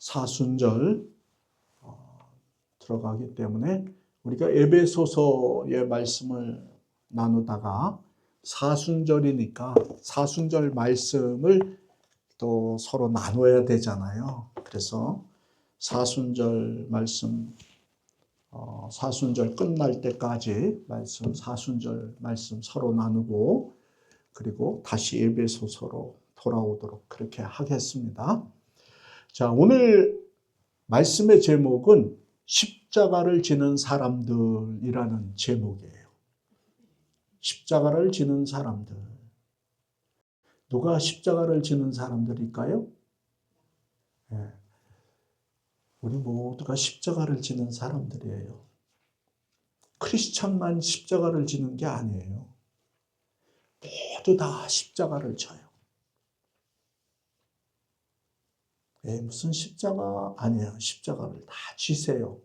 사순절 들어가기 때문에 우리가 에베소서의 말씀을 나누다가 사순절이니까 사순절 말씀을 또 서로 나눠야 되잖아요. 그래서 사순절 말씀, 사순절 끝날 때까지 사순절 말씀 서로 나누고 그리고 다시 에베소서로 돌아오도록 그렇게 하겠습니다. 자, 오늘 말씀의 제목은 십자가를 지는 사람들이라는 제목이에요. 십자가를 지는 사람들. 누가 십자가를 지는 사람들일까요? 네. 우리 모두가 십자가를 지는 사람들이에요. 크리스천만 십자가를 지는 게 아니에요. 모두 다 십자가를 져요. 무슨 십자가 아니에요. 십자가를 다 지세요.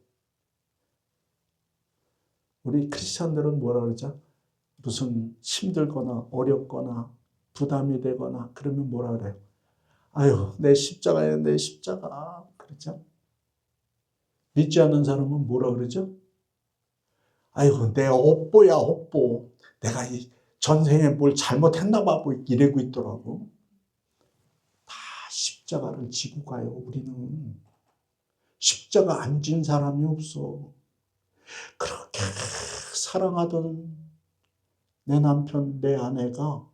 우리 크리스천들은 뭐라 그러죠? 무슨 힘들거나 어렵거나 부담이 되거나 그러면 뭐라 그래요? 아유, 내 십자가야, 내 십자가. 그렇죠? 믿지 않는 사람은 뭐라 그러죠? 아이고, 내 업보야, 업보. 내가 이 전생에 뭘 잘못했나 봐, 이러고 있더라고. 다 십자가를 지고 가요, 우리는. 십자가 안 진 사람이 없어. 그렇게 사랑하던 내 남편, 내 아내가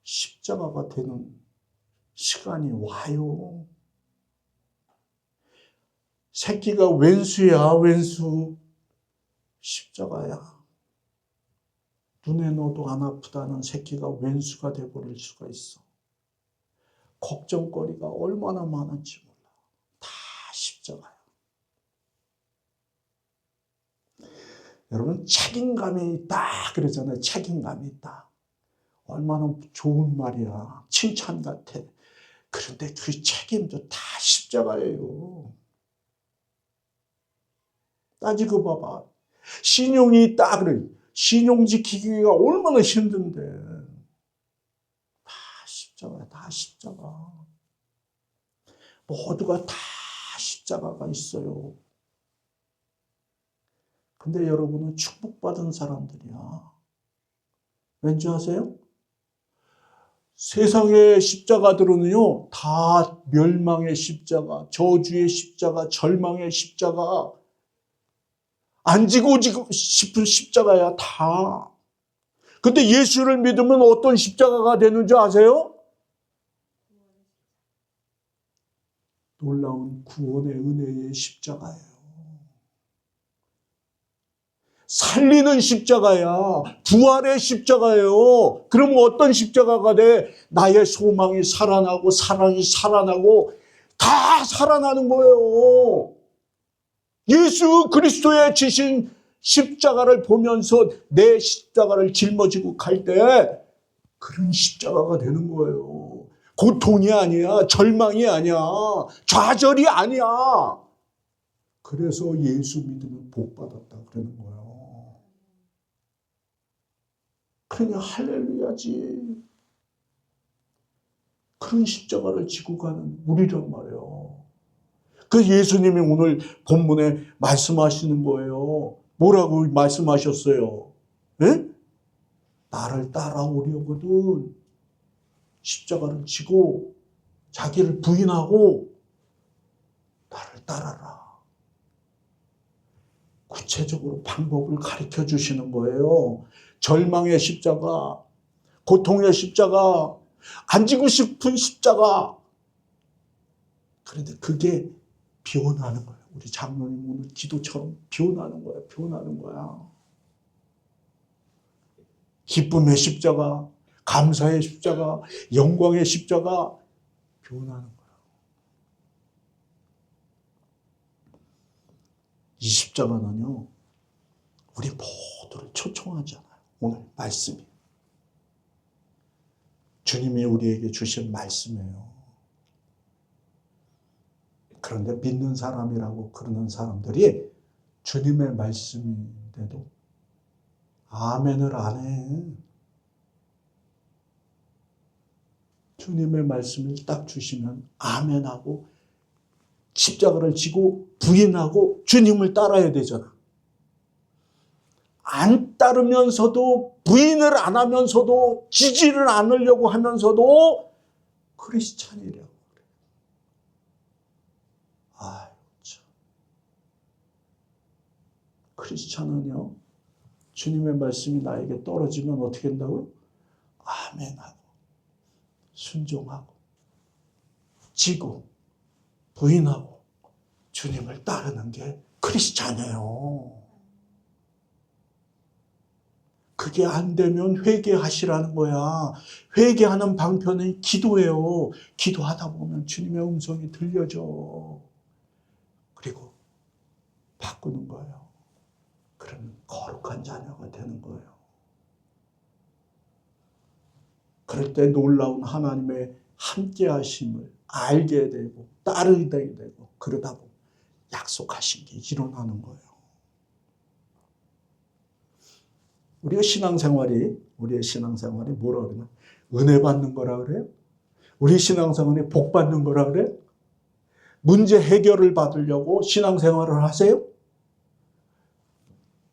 십자가가 되는 시간이 와요. 새끼가 왼수야, 왼수. 십자가야. 눈에 넣어도 안 아프다는 새끼가 왼수가 돼버릴 수가 있어. 걱정거리가 얼마나 많은지 몰라. 다 십자가야. 여러분, 책임감이 있다 그러잖아요. 책임감이 있다. 얼마나 좋은 말이야. 칭찬 같아. 그런데 그 책임도 다 십자가예요. 따지고 봐봐. 신용이 있다 그래. 신용 지키기가 얼마나 힘든데. 다 십자가야, 다 십자가. 모두가 다 십자가가 있어요. 근데 여러분은 축복받은 사람들이야. 왠지 아세요? 세상의 십자가들은요, 다 멸망의 십자가, 저주의 십자가, 절망의 십자가, 안 지고 싶은 십자가야, 다. 근데 예수를 믿으면 어떤 십자가가 되는 줄 아세요? 놀라운 구원의 은혜의 십자가예요. 살리는 십자가야. 부활의 십자가예요. 그러면 어떤 십자가가 돼? 나의 소망이 살아나고 사랑이 살아나고 다 살아나는 거예요. 예수 그리스도의 지신 십자가를 보면서 내 십자가를 짊어지고 갈 때 그런 십자가가 되는 거예요. 고통이 아니야. 절망이 아니야. 좌절이 아니야. 그래서 예수 믿으면 복 받았다 그러는 거예요. 그냥 할렐루야지. 그런 십자가를 지고 가는 우리란 말이에요. 그래서 예수님이 오늘 본문에 말씀하시는 거예요. 뭐라고 말씀하셨어요? 에? 나를 따라오려거든 십자가를 지고 자기를 부인하고 나를 따라라. 구체적으로 방법을 가르쳐 주시는 거예요. 절망의 십자가, 고통의 십자가, 안 지고 싶은 십자가. 그런데 그게 비워나는 거예요. 우리 장로님 오늘 기도처럼 비워나는 거야. 비워나는 거야. 기쁨의 십자가, 감사의 십자가, 영광의 십자가 비워나는 거야. 이 십자가는요, 우리 모두를 초청하잖아요. 오늘 말씀이. 주님이 우리에게 주신 말씀이에요. 그런데 믿는 사람이라고 그러는 사람들이 주님의 말씀인데도 아멘을 안 해. 주님의 말씀을 딱 주시면 아멘하고 십자가를 지고 부인하고 주님을 따라야 되잖아. 안 따르면서도, 부인을 안 하면서도, 지지를 않으려고 하면서도 크리스찬이라고 그래. 아유, 참. 크리스찬은요, 주님의 말씀이 나에게 떨어지면 어떻게 한다고요? 아멘하고, 순종하고, 지고, 부인하고, 주님을 따르는 게 크리스찬이에요. 그게 안 되면 회개하시라는 거야. 회개하는 방편은 기도예요. 기도하다 보면 주님의 음성이 들려져. 그리고 바꾸는 거예요. 그러면 거룩한 자녀가 되는 거예요. 그럴 때 놀라운 하나님의 함께 하심을 알게 되고 따르게 되고 그러다 보면 약속하신 게 일어나는 거예요. 우리의 신앙생활이 뭐라 그러나? 은혜 받는 거라 그래요? 우리 신앙생활이 복 받는 거라 그래요? 문제 해결을 받으려고 신앙생활을 하세요?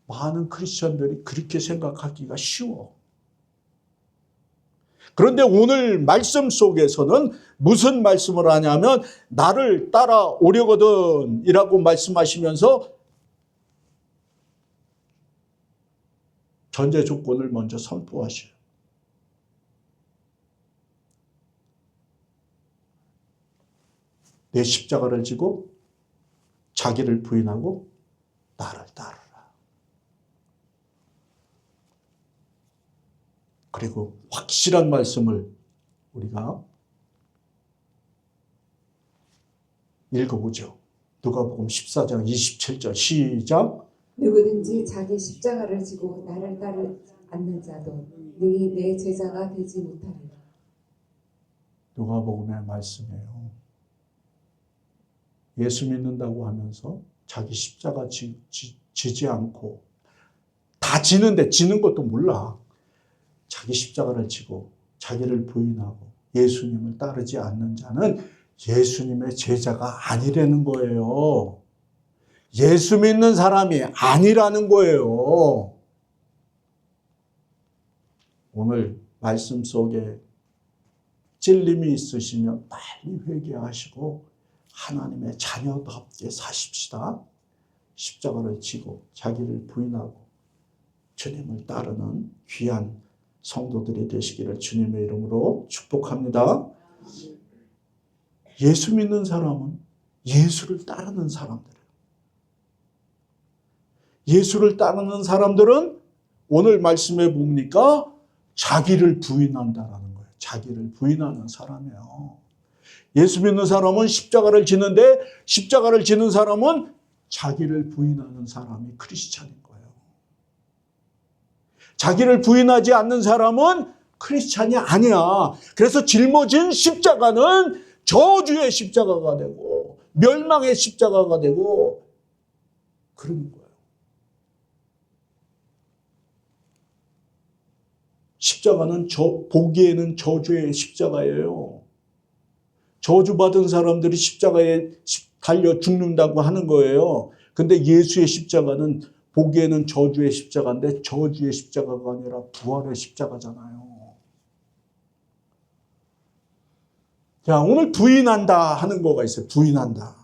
많은 크리스천들이 그렇게 생각하기가 쉬워. 그런데 오늘 말씀 속에서는 무슨 말씀을 하냐면 나를 따라오려거든 이라고 말씀하시면서 전제 조건을 먼저 선포하셔요. 내 십자가를 지고 자기를 부인하고 나를 따르라. 그리고 확실한 말씀을 우리가 읽어보죠. 누가복음 14장 27절 시작. 누구든지 자기 십자가를 지고 나를 따르지 않는 자도 능히 내 제자가 되지 못하리라. 누가복음의 말씀이에요. 예수 믿는다고 하면서 자기 십자가 지지 않고 다 지는데 지는 것도 몰라. 자기 십자가를 지고 자기를 부인하고 예수님을 따르지 않는 자는 예수님의 제자가 아니라는 거예요. 예수 믿는 사람이 아니라는 거예요. 오늘 말씀 속에 찔림이 있으시면 빨리 회개하시고 하나님의 자녀답게 사십시다. 십자가를 지고 자기를 부인하고 주님을 따르는 귀한 성도들이 되시기를 주님의 이름으로 축복합니다. 예수 믿는 사람은 예수를 따르는 사람들이에요. 예수를 따르는 사람들은 오늘 말씀에 뭡니까? 자기를 부인한다라는 거예요. 자기를 부인하는 사람이에요. 예수 믿는 사람은 십자가를 지는데 십자가를 지는 사람은 자기를 부인하는 사람이 크리스찬인 거예요. 자기를 부인하지 않는 사람은 크리스찬이 아니야. 그래서 짊어진 십자가는 저주의 십자가가 되고 멸망의 십자가가 되고 그런 거예요. 십자가는 보기에는 저주의 십자가예요. 저주받은 사람들이 십자가에 달려 죽는다고 하는 거예요. 근데 예수의 십자가는 보기에는 저주의 십자가인데 저주의 십자가가 아니라 부활의 십자가잖아요. 자, 오늘 부인한다 하는 거가 있어요. 부인한다.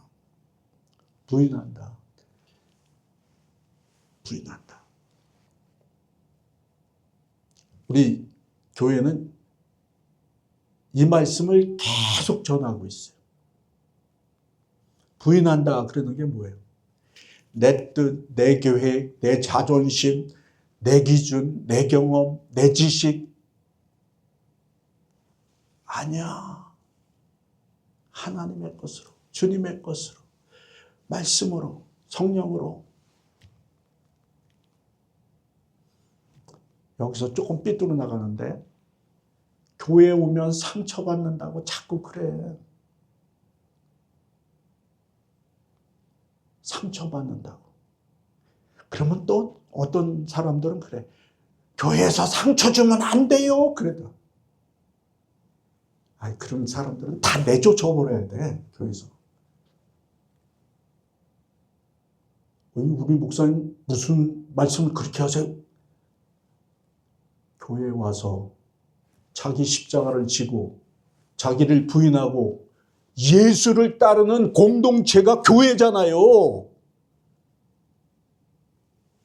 우리 교회는 이 말씀을 계속 전하고 있어요. 부인한다 그러는 게 뭐예요? 내 뜻, 내 계획, 내 자존심, 내 기준, 내 경험, 내 지식 아니야. 하나님의 것으로, 주님의 것으로, 말씀으로, 성령으로. 여기서 조금 삐뚤어 나가는데 교회에 오면 상처받는다고 자꾸 그래. 상처받는다고. 그러면 또 어떤 사람들은 그래. 교회에서 상처 주면 안 돼요. 그래도. 그런 사람들은 다 내쫓아버려야 돼. 교회에서. 우리 목사님 무슨 말씀을 그렇게 하세요? 교회에 와서 자기 십자가를 지고 자기를 부인하고 예수를 따르는 공동체가 교회잖아요.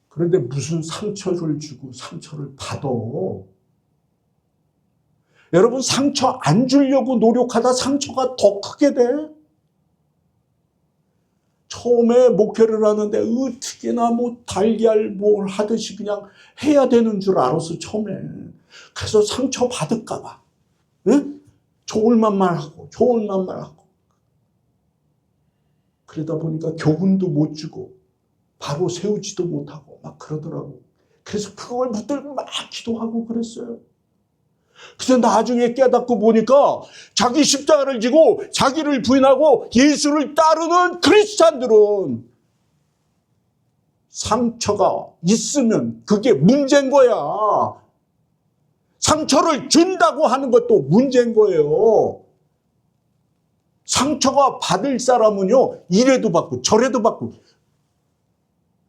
그런데 무슨 상처를 주고 상처를 받아. 여러분, 상처 안 주려고 노력하다 상처가 더 크게 돼. 처음에 목회를 하는데 어떻게나 뭐 달걀 뭘 하듯이 그냥 해야 되는 줄 알았어, 처음에. 그래서 상처 받을까 봐. 응? 좋을 만만 하고 좋을 만만 하고. 그러다 보니까 교훈도 못 주고 바로 세우지도 못하고 막 그러더라고. 그래서 그걸 붙들고 막 기도하고 그랬어요. 그래서 나중에 깨닫고 보니까 자기 십자가를 지고 자기를 부인하고 예수를 따르는 크리스찬들은 상처가 있으면 그게 문제인 거야. 상처를 준다고 하는 것도 문제인 거예요. 상처가 받을 사람은요, 이래도 받고 저래도 받고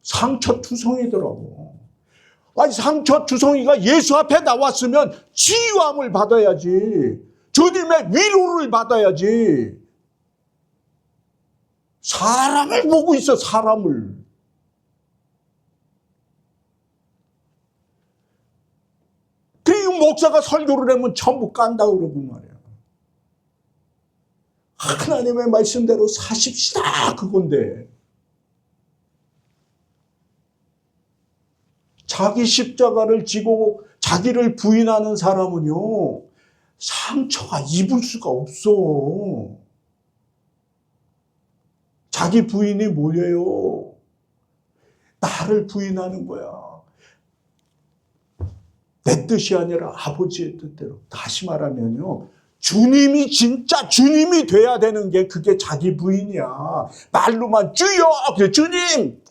상처투성이더라고. 아니, 상처투성이가 예수 앞에 나왔으면 치유함을 받아야지. 주님의 위로를 받아야지. 사람을 보고 있어, 사람을. 그리고 목사가 설교를 하면 전부 깐다 그러고 말이야. 하나님의 말씀대로 사십시다, 그건데. 자기 십자가를 지고 자기를 부인하는 사람은요, 상처가 입을 수가 없어. 자기 부인이 뭐예요? 나를 부인하는 거야. 내 뜻이 아니라 아버지의 뜻대로. 다시 말하면요, 주님이 진짜 주님이 돼야 되는 게 그게 자기 부인이야. 말로만 주여, 주님.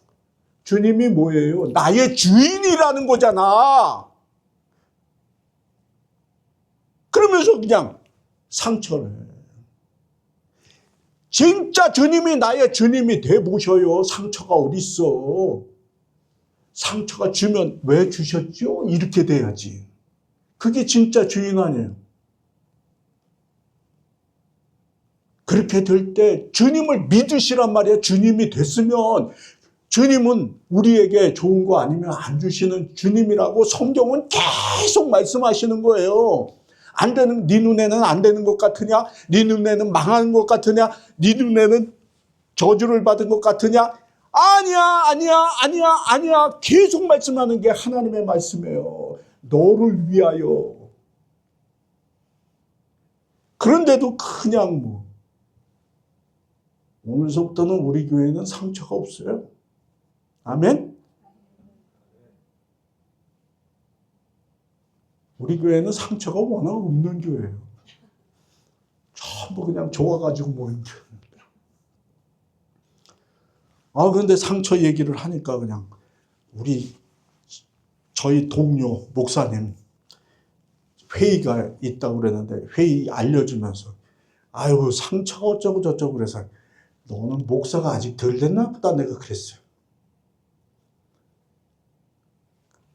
주님이 뭐예요? 나의 주인이라는 거잖아. 그러면서 그냥 상처를 해. 진짜 주님이 나의 주님이 돼보셔요. 상처가 어딨어. 상처가 주면 왜 주셨죠? 이렇게 돼야지. 그게 진짜 주인 아니에요. 그렇게 될 때 주님을 믿으시란 말이에요. 주님이 됐으면 주님은 우리에게 좋은 거 아니면 안 주시는 주님이라고 성경은 계속 말씀하시는 거예요. 안 되는, 네 눈에는 안 되는 것 같으냐? 네 눈에는 망하는 것 같으냐? 네 눈에는 저주를 받은 것 같으냐? 아니야, 아니야, 아니야, 아니야. 계속 말씀하는 게 하나님의 말씀이에요. 너를 위하여. 그런데도 그냥 뭐 오늘서부터는 우리 교회는 상처가 없어요. 아멘? 우리 교회는 상처가 워낙 없는 교회예요. 전부 그냥 좋아가지고 모인 교회입니다. 그런데 상처 얘기를 하니까 그냥 저희 동료 목사님 회의가 있다고 그랬는데 회의 알려주면서 아유, 상처가 어쩌고 저쩌고 그래서 너는 목사가 아직 덜 됐나 보다 내가 그랬어요.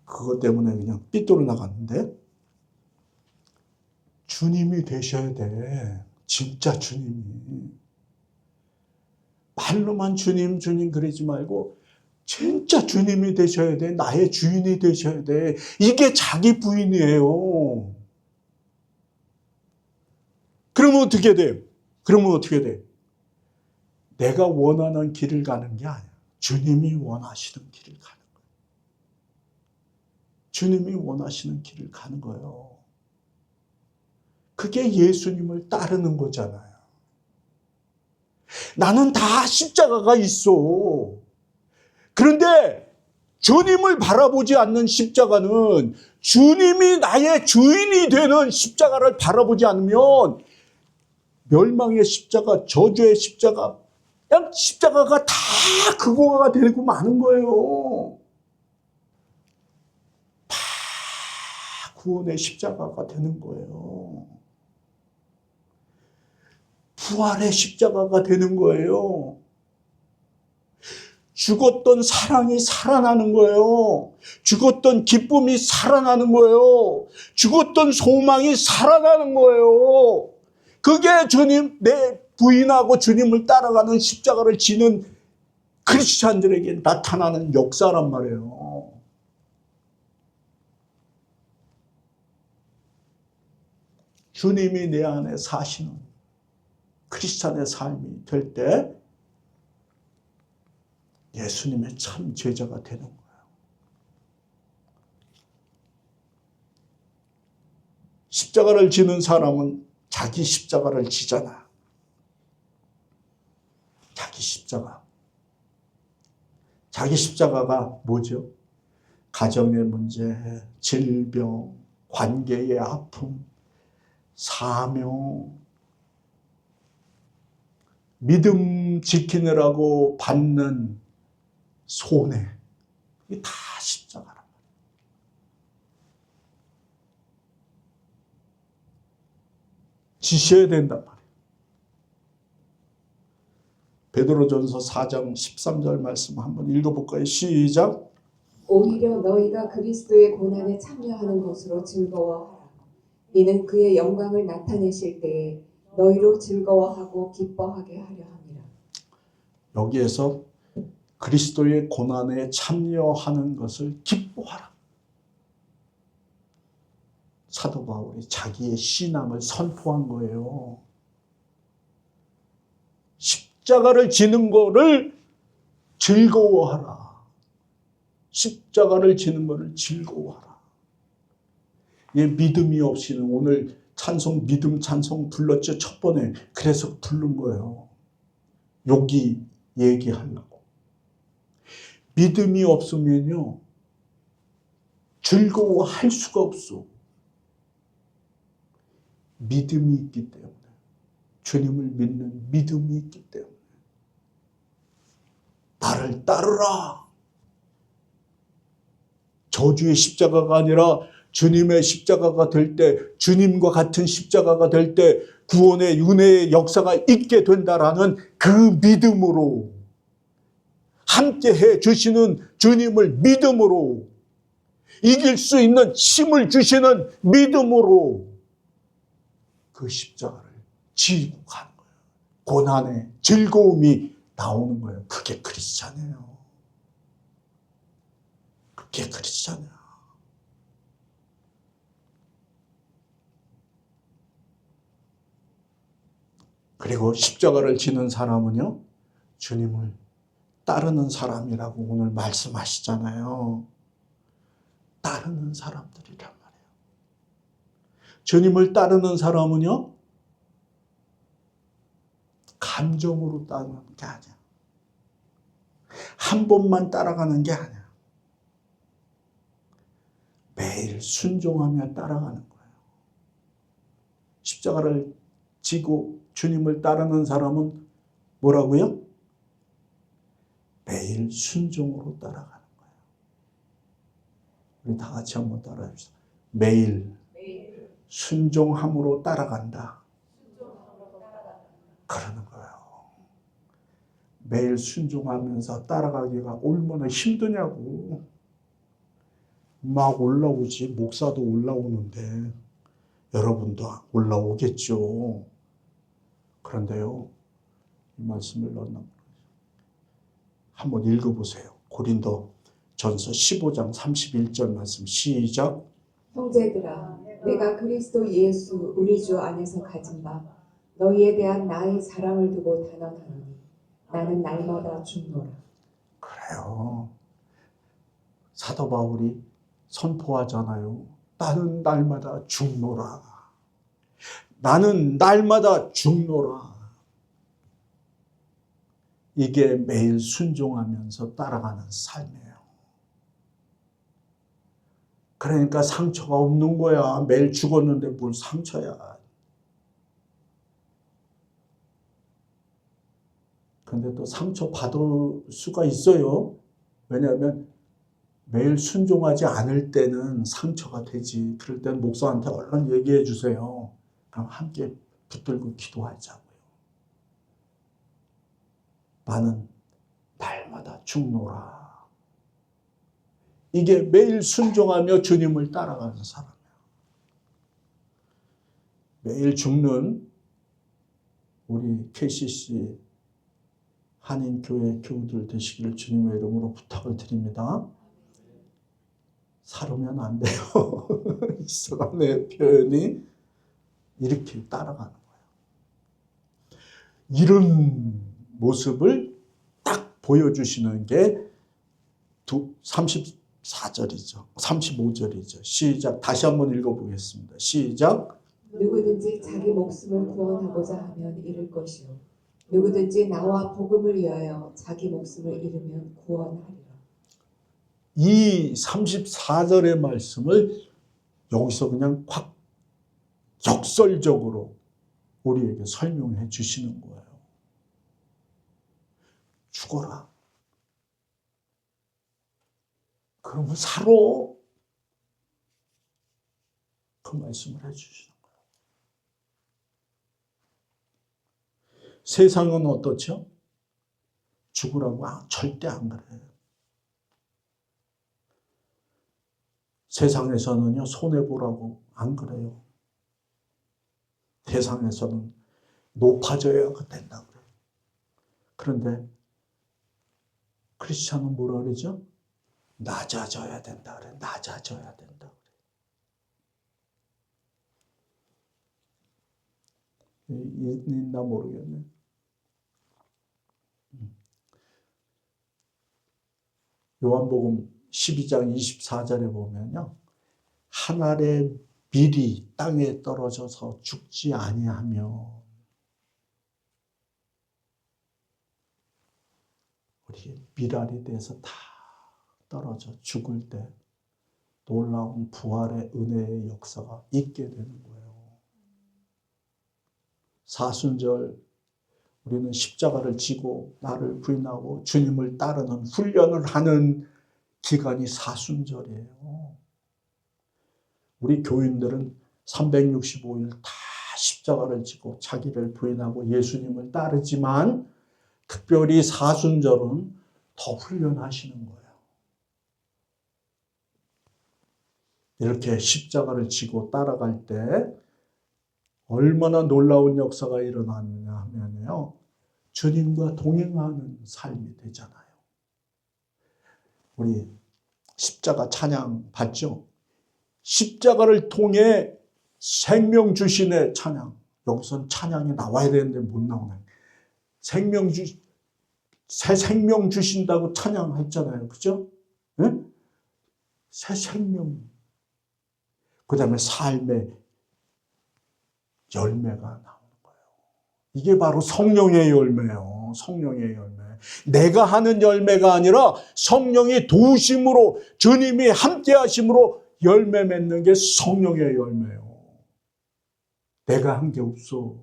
그것 때문에 그냥 삐뚤어 나갔는데 주님이 되셔야 돼. 진짜 주님이. 말로만 주님 주님 그러지 말고 진짜 주님이 되셔야 돼. 나의 주인이 되셔야 돼. 이게 자기 부인이에요. 그러면 어떻게 돼? 그러면 어떻게 돼? 내가 원하는 길을 가는 게 아니야. 주님이 원하시는 길을 가는 거예요. 주님이 원하시는 길을 가는 거예요. 그게 예수님을 따르는 거잖아요. 나는 다 십자가가 있어. 그런데 주님을 바라보지 않는 십자가는 주님이 나의 주인이 되는 십자가를 바라보지 않으면 멸망의 십자가, 저주의 십자가, 그냥 십자가가 다 그거가 되고 마는 거예요. 다 구원의 십자가가 되는 거예요. 부활의 십자가가 되는 거예요. 죽었던 사랑이 살아나는 거예요. 죽었던 기쁨이 살아나는 거예요. 죽었던 소망이 살아나는 거예요. 그게 주님, 내 부인하고 주님을 따라가는 십자가를 지는 크리스찬들에게 나타나는 역사란 말이에요. 주님이 내 안에 사시는 크리스찬의 삶이 될 때 예수님의 참 제자가 되는 거예요. 십자가를 지는 사람은 자기 십자가를 지잖아. 자기 십자가. 자기 십자가가 뭐죠? 가정의 문제, 질병, 관계의 아픔, 사명, 믿음 지키느라고 받는 손해, 이게 다 십자가란 말이에요. 지셔야 된단 말이에요. 베드로전서 4장 13절 말씀 한번 읽어볼까요? 시작. 오히려 너희가 그리스도의 고난에 참여하는 것으로 즐거워하라. 이는 그의 영광을 나타내실 때에 너희로 즐거워하고 기뻐하게 하려 함이라. 여기에서 그리스도의 고난에 참여하는 것을 기뻐하라. 사도 바울이 자기의 신앙을 선포한 거예요. 십자가를 지는 거를 즐거워하라. 십자가를 지는 거를 즐거워하라. 예, 믿음이 없이는 오늘 찬송, 믿음 찬송 불렀죠. 첫 번에. 그래서 부른 거예요. 여기 얘기하려고. 믿음이 없으면요, 즐거워할 수가 없어. 믿음이 있기 때문에. 주님을 믿는 믿음이 있기 때문에. 나를 따르라. 저주의 십자가가 아니라 주님의 십자가가 될 때, 주님과 같은 십자가가 될 때 구원의 은혜의 역사가 있게 된다라는 그 믿음으로, 함께 해 주시는 주님을 믿음으로, 이길 수 있는 힘을 주시는 믿음으로 그 십자가를 지고 가는 거예요. 고난의 즐거움이 나오는 거예요. 그게 크리스찬이에요. 그게 크리스찬이야. 그리고 십자가를 지는 사람은요, 주님을 따르는 사람이라고 오늘 말씀하시잖아요. 따르는 사람들이란 말이에요. 주님을 따르는 사람은요, 감정으로 따르는 게 아니야. 한 번만 따라가는 게 아니야. 매일 순종하며 따라가는 거예요. 십자가를 지고 주님을 따르는 사람은 뭐라고요? 매일 순종으로 따라가는 거예요. 우리 다 같이 한번 따라해 봅시다. 매일 순종함으로 따라간다. 그러는 거예요. 매일 순종하면서 따라가기가 얼마나 힘드냐고. 막 올라오지. 목사도 올라오는데 여러분도 올라오겠죠. 그런데요, 이 말씀을 한번 읽어보세요. 고린도 전서 15장 31절 말씀 시작. 형제들아, 내가 그리스도 예수 우리 주 안에서 가진 바 너희에 대한 나의 사랑을 두고 단언하노니 나는 날마다 죽노라. 그래요. 사도 바울이 선포하잖아요. 나는 날마다 죽노라. 나는 날마다 죽노라. 이게 매일 순종하면서 따라가는 삶이에요. 그러니까 상처가 없는 거야. 매일 죽었는데 뭘 상처야. 그런데 또 상처 받을 수가 있어요. 왜냐하면 매일 순종하지 않을 때는 상처가 되지. 그럴 때는 목사한테 얼른 얘기해 주세요. 그럼 함께 붙들고 기도하자고요. 나는 날마다 죽노라. 이게 매일 순종하며 주님을 따라가는 사람이에요. 매일 죽는 우리 KCC 한인교회 교우들 되시기를 주님의 이름으로 부탁을 드립니다. 사르면 안 돼요. 이스라엘의 표현이 이렇게 따라가는 거예요. 이런 모습을 딱 보여주시는 게 34절이죠. 35절이죠. 시작. 다시 한번 읽어보겠습니다. 시작. 누구든지 자기 목숨을 구원하고자 하면 잃을 것이요 누구든지 나와 복음을 위하여 자기 목숨을 잃으면 구원하리라. 이 34절의 말씀을 여기서 그냥 확 역설적으로 우리에게 설명해 주시는 거예요. 죽어라. 그러면 살아. 그 말씀을 해 주시는 거예요. 세상은 어떻죠? 죽으라고 절대 안 그래요. 세상에서는요, 손해보라고 안 그래요. 세상에서는 높아져야 된다 그래요. 그런데 크리스찬은 뭐라 그러죠? 낮아져야 된다 그래. 낮아져야 된다 그래. 있나 모르겠네. 요한복음 12장 24절에 보면요. 한 알의 밀이 땅에 떨어져서 죽지 아니하며 우리 밀알이 돼서 다 떨어져 죽을 때 놀라운 부활의 은혜의 역사가 있게 되는 거예요. 사순절 우리는 십자가를 지고 나를 부인하고 주님을 따르는 훈련을 하는 기간이 사순절이에요. 우리 교인들은 365일 다 십자가를 지고 자기를 부인하고 예수님을 따르지만 특별히 사순절은 더 훈련하시는 거예요. 이렇게 십자가를 지고 따라갈 때 얼마나 놀라운 역사가 일어나느냐 하면요. 주님과 동행하는 삶이 되잖아요. 우리 십자가 찬양 봤죠? 십자가를 통해 생명 주신의 찬양. 여기서는 찬양이 나와야 되는데 못 나오네. 새 생명 주신다고 찬양했잖아요. 그죠? 네? 새 생명. 그 다음에 삶의 열매가 나오는 거예요. 이게 바로 성령의 열매예요. 성령의 열매. 내가 하는 열매가 아니라 성령이 도우심으로 주님이 함께 하심으로 열매 맺는 게 성령의 열매예요. 내가 한 게 없어.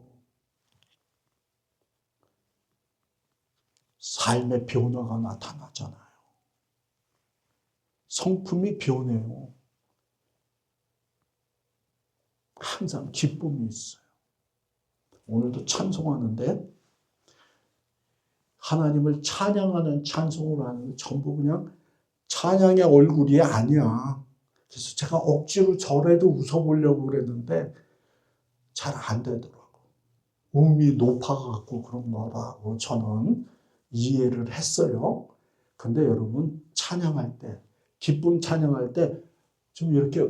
삶의 변화가 나타나잖아요. 성품이 변해요. 항상 기쁨이 있어요. 오늘도 찬송하는데 하나님을 찬양하는 찬송을 하는데 전부 그냥 찬양의 얼굴이 아니야. 그래서 제가 억지로 절에도 웃어보려고 그랬는데 잘 안 되더라고. 음이 높아갖고 그런 거라고 저는 이해를 했어요. 근데 여러분 찬양할 때, 기쁨 찬양할 때 좀 이렇게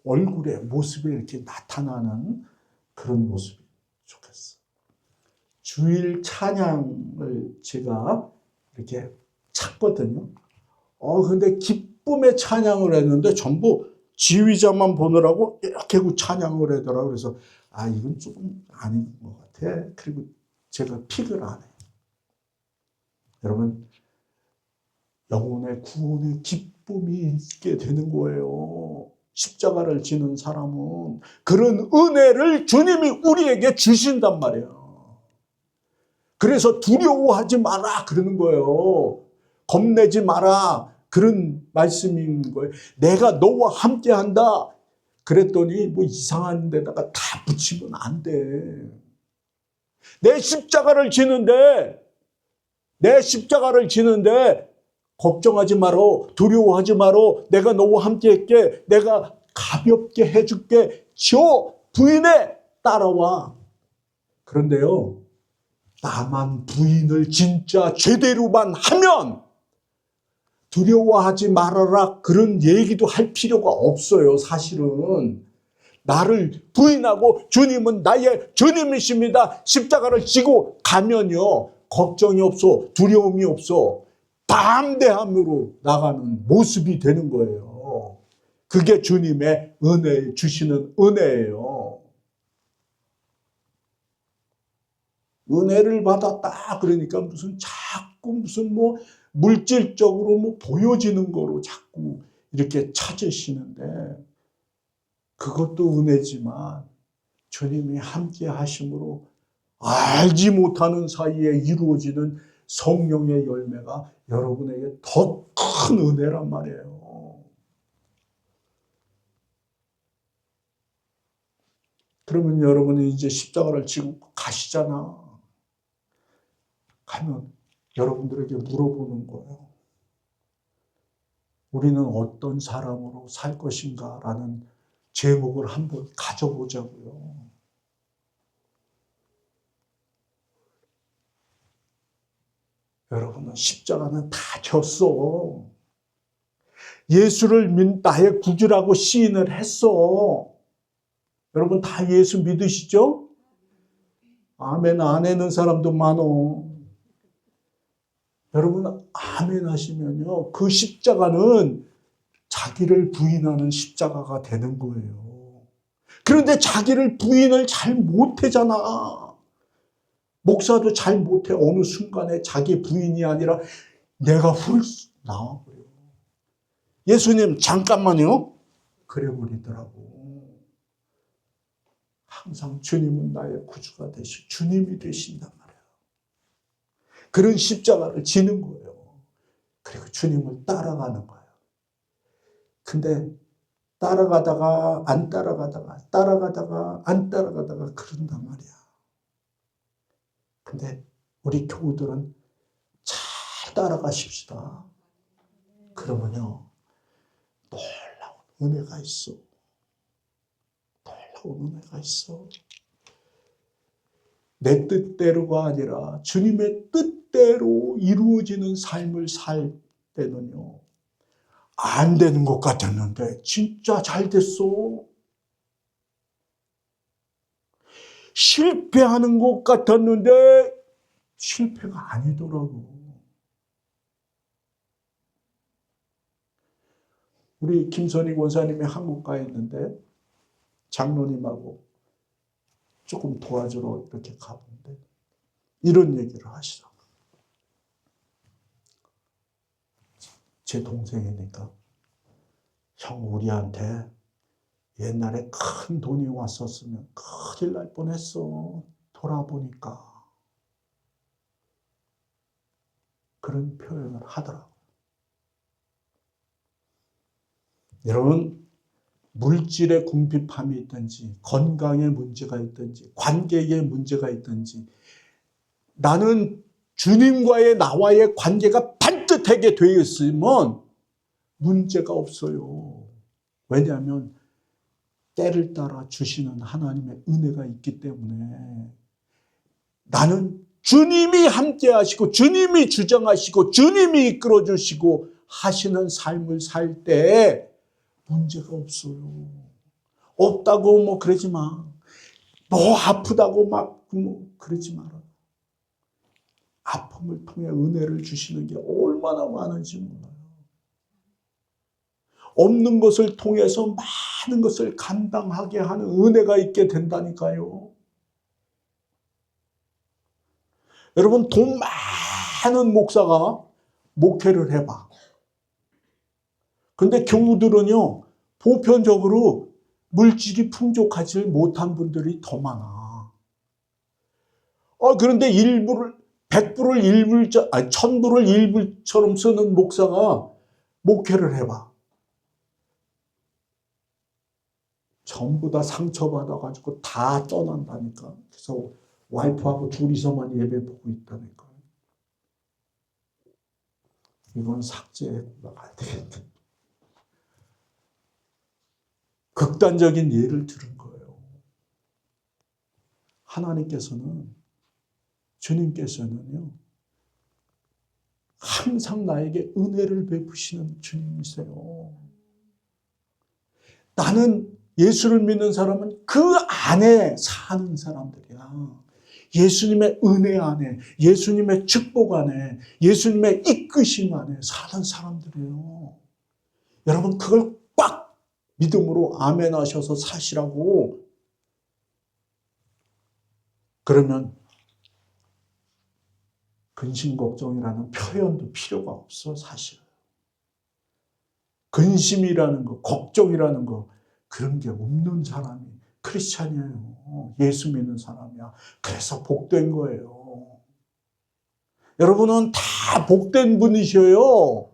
얼굴에 모습이 이렇게 나타나는 그런 모습이 좋겠어. 주일 찬양을 제가 이렇게 찾거든요. 근데 기쁨의 찬양을 했는데 전부 지휘자만 보느라고 이렇게 찬양을 하더라고요. 그래서 이건 조금 아닌 것 같아. 그리고 제가 픽을 안 해요. 여러분 영혼의 구원의 기쁨이 있게 되는 거예요. 십자가를 지는 사람은 그런 은혜를 주님이 우리에게 주신단 말이에요. 그래서 두려워하지 마라 그러는 거예요. 겁내지 마라 그런 말씀인 거예요. 내가 너와 함께 한다. 그랬더니 뭐 이상한 데다가 다 붙이면 안 돼. 내 십자가를 지는데 내 십자가를 지는데 걱정하지 마라, 두려워하지 마라, 내가 너와 함께 할게, 내가 가볍게 해줄게, 저 부인에 따라와. 그런데요, 나만 부인을 진짜 제대로만 하면 두려워하지 말아라, 그런 얘기도 할 필요가 없어요. 사실은 나를 부인하고 주님은 나의 주님이십니다, 십자가를 지고 가면요, 걱정이 없어, 두려움이 없어, 담대함으로 나가는 모습이 되는 거예요. 그게 주님의 은혜, 주시는 은혜예요. 은혜를 받았다 그러니까 자꾸 무슨 물질적으로 보여지는 거로 자꾸 이렇게 찾으시는데, 그것도 은혜지만 주님이 함께 하심으로 알지 못하는 사이에 이루어지는 성령의 열매가 여러분에게 더 큰 은혜란 말이에요. 그러면 여러분이 이제 십자가를 지고 가시잖아. 가면 여러분들에게 물어보는 거예요. 우리는 어떤 사람으로 살 것인가 라는 제목을 한번 가져보자고요. 여러분은 십자가는 다 졌어. 예수를 나의 구주라고 시인을 했어. 여러분 다 예수 믿으시죠? 아멘 안 하는 사람도 많어. 여러분 아멘 하시면요, 그 십자가는 자기를 부인하는 십자가가 되는 거예요. 그런데 자기를 부인을 잘 못하잖아. 목사도 잘 못해. 어느 순간에 자기 부인이 아니라 내가 훌 나와버려. 예수님 잠깐만요. 그래버리더라고. 항상 주님은 나의 구주가 되시고 주님이 되신단 말이에요. 그런 십자가를 지는 거예요. 그리고 주님을 따라가는 거예요. 근데 따라가다가 안 따라가다가 따라가다가 안 따라가다가 그런단 말이야. 근데 우리 교우들은 잘 따라가십시다. 그러면요, 놀라운 은혜가 있어. 놀라운 은혜가 있어. 내 뜻대로가 아니라 주님의 뜻대로 이루어지는 삶을 살 때는요, 안 되는 것 같았는데 진짜 잘 됐어. 실패하는 것 같았는데 실패가 아니더라고. 우리 김선희 권사님이 한국 가 있는데 장로님하고 조금 도와주러 이렇게 가는데 이런 얘기를 하시더라고요. 제 동생이니까, 형 우리한테 옛날에 큰 돈이 왔었으면 큰일 날 뻔했어. 돌아보니까. 그런 표현을 하더라고요. 여러분, 물질의 궁핍함이 있든지 건강에 문제가 있든지 관계에 문제가 있든지 나는 주님과의 나와의 관계가 반듯하게 되어 있으면 문제가 없어요. 왜냐하면 때를 따라 주시는 하나님의 은혜가 있기 때문에 나는 주님이 함께 하시고 주님이 주장하시고 주님이 이끌어 주시고 하시는 삶을 살 때 문제가 없어요. 없다고 그러지 마. 아프다고 그러지 마라. 아픔을 통해 은혜를 주시는 게 얼마나 많은지 몰라요. 없는 것을 통해서 많은 것을 감당하게 하는 은혜가 있게 된다니까요. 여러분, 돈 많은 목사가 목회를 해봐. 근데 교우들은요, 보편적으로 물질이 풍족하지 못한 분들이 더 많아. 그런데 100불을 1000불을 1불처럼 쓰는 목사가 목회를 해봐. 전부 다 상처받아가지고 다 떠난다니까. 그래서 와이프하고 둘이서만 예배 보고 있다니까. 이건 삭제해 나가야 되겠다. 극단적인 예를 들은 거예요. 하나님께서는, 주님께서는요, 항상 나에게 은혜를 베푸시는 주님이세요. 나는 예수를 믿는 사람은 그 안에 사는 사람들이야. 예수님의 은혜 안에, 예수님의 축복 안에, 예수님의 이끄심 안에 사는 사람들이에요. 여러분, 그걸 꽉 믿음으로 아멘 하셔서 사시라고. 그러면 근심 걱정이라는 표현도 필요가 없어, 사실. 근심이라는 거, 걱정이라는 거, 그런 게 없는 사람이 크리스찬이에요. 예수 믿는 사람이야. 그래서 복된 거예요. 여러분은 다 복된 분이셔요.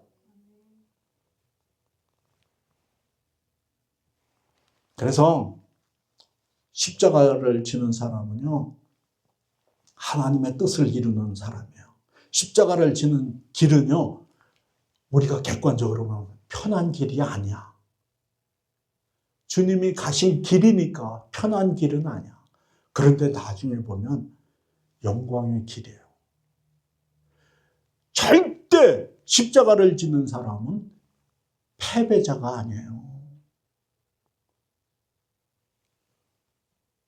그래서 십자가를 지는 사람은요, 하나님의 뜻을 이루는 사람이에요. 십자가를 지는 길은요, 우리가 객관적으로 보면 편한 길이 아니야. 주님이 가신 길이니까 편한 길은 아니야. 그런데 나중에 보면 영광의 길이에요. 절대 십자가를 지는 사람은 패배자가 아니에요.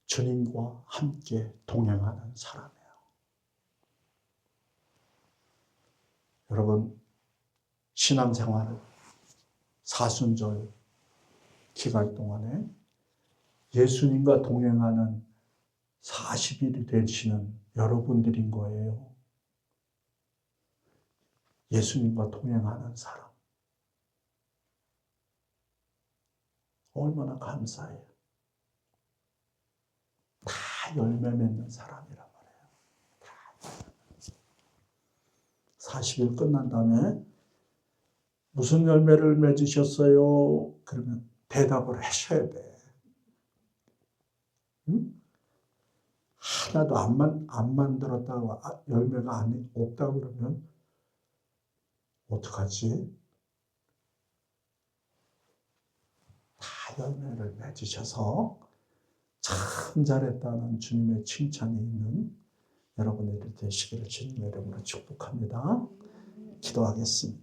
주님과 함께 동행하는 사람이에요. 여러분, 신앙생활을 사순절 기간 동안에 예수님과 동행하는 40일이 되시는 여러분들인 거예요. 예수님과 동행하는 사람. 얼마나 감사해요. 다 열매 맺는 사람이란 말이에요. 다. 40일 끝난 다음에 무슨 열매를 맺으셨어요? 그러면 대답을 하셔야 돼. 응? 하나도 안 만들었다고 열매가 없다 그러면 어떡하지? 다 열매를 맺으셔서 참 잘했다는 주님의 칭찬이 있는 여러분들이 되시기를 주님의 이름으로 축복합니다. 기도하겠습니다.